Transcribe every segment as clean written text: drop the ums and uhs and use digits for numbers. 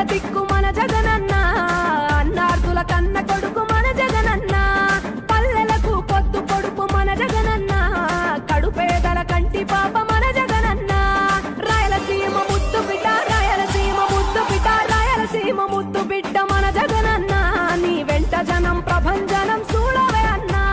దిక్కు మన జగనన్న, అన్నార్థుల కన్న కొడుకు మన జగనన్న, పల్లెలకు పొద్దు పొడుపు మన జగనన్న, కడుపేదల కంటి పాప మన జగనన్న, రాయలసీమ ముద్దు బిడ్డ, రాయలసీమ ముద్దు బిడ్డ, రాయలసీమ ముద్దు బిడ్డ మన జగనన్న, నీ వెంట జనం ప్రభంజనం చూడవే అన్నా.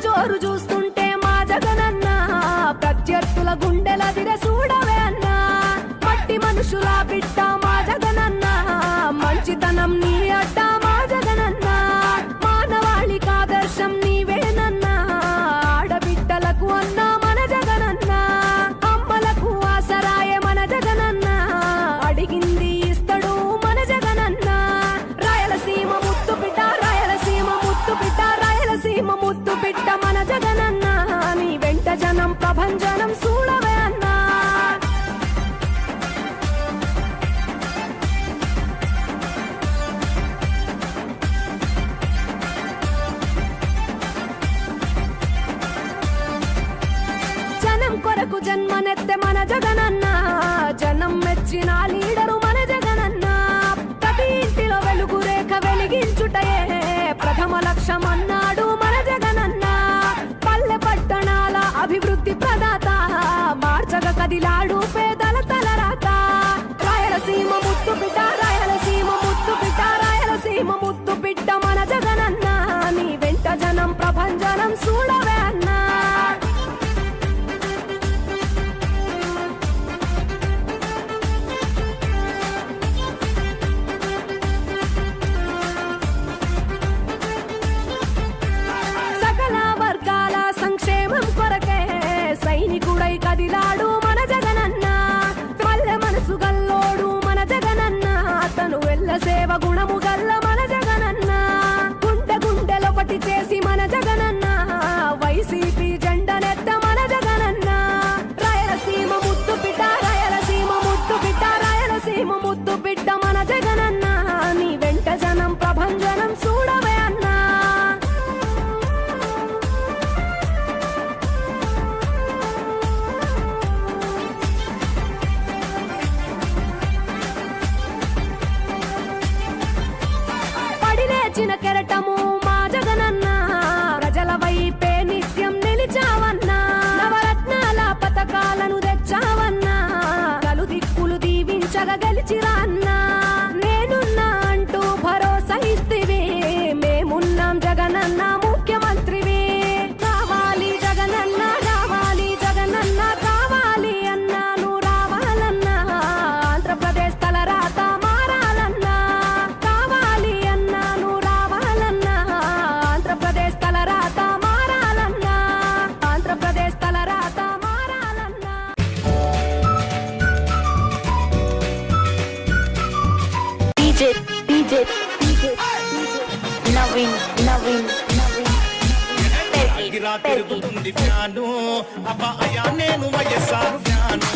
జోరు చూస్తుంటే మా జగనన్న, ప్రత్యర్థుల గుండెల దిర చూడవే అన్నా, మట్టి మనుషుల బిడ్డ మా జగనన్న, మంచితనం నీ అడ్డ మా జగనన్న, మానవాళికి ఆదర్శం నీవేనన్నా, ఆడబిడ్డలకు అన్న మన జగనన్న, అమ్మలకు ఆసరాయే మన జగనన్న, అడిగింది ఇస్తడు మన జగనన్న, రాయలసీమ ముద్దు బిడ్డ, రాయలసీమ ముద్దు బిడ్డ, రాయలసీమ ముద్దు బిడ్డ మన జగనన్న, నీ వెంట జనం ప్రభంజనం చూడవే అన్నా. జనం కొరకు జన్మనెత్తె మన జగనన్న, జనం మెచ్చిన లీడరు మన జగనన్న, ప్రతి ఇంటిలో వెలుగు రేఖ వెలిగించుటయే ప్రథమ లక్ష్యం అన్నాడు మన జగనన్న, పల్లె పట్టణాల అభివృద్ధి ప్రదాత, మార్చగ కదిలాడు పేదల తలరాత, రాయలసీమ ముద్దు బిడ్డ, రాయలసీమ ముద్దు బిడ్డ, రాయలసీమ ముద్దు బిడ్డ మన జగనన్న, నీ వెంట జనం ప్రభంజనం చూడవే అన్నా. సైనికుడై కదిలాడు మన జగనన్న, పల్లె మనసు గల్లోడు మన జగనన్న, తను వెళ్ళ సేవ గుణము గల్ల మన జగనన్న, గుండె గుండెలొకటి చేసి మన జగనన్న, వైసీపీ జెండనెత్త మన జగనన్న, రాయలసీమ ముద్దు బిడ్డ, రాయలసీమ ముద్దు బిడ్డ, రాయలసీమ ముద్దు బిడ్డ మన జగనన్న, నీ వెంట జనం ప్రభంజనం చూడవే అన్నా. చిన్న కెరటము మా జగనన్న, ప్రజల వైపే నిత్యం నిలిచావన్నా, నవరత్నాల పథకాలను తెచ్చావన్నా, కలు దిక్కులు దీవించగా గెలిచిరా అన్నా, నేనున్నా అంటూ భరోసా ఇస్తివి, మేమున్నాం జగనన్న ముఖ్యమంత్రివి, కావాలి జగనన్న, రావాలి జగనన్న, కావాలి అన్నా నువ్వు రావాలన్నా, ఆంధ్రప్రదేశ్ తలరాత మారాలన్నా, కావాలి అన్నా నువ్వు రావాలన్నా, ఆంధ్రప్రదేశ్ తలరాత మారాలన్నా, ఆంధ్రప్రదేశ్ తలరాత మారాలన్నా. DJ నవీన్ నవీన్ నవీన్ తిరుగుతుంది ఫ్యాను అబ్బా అయ్యా నేను వైఎస్ఆర్ ఫ్యాను.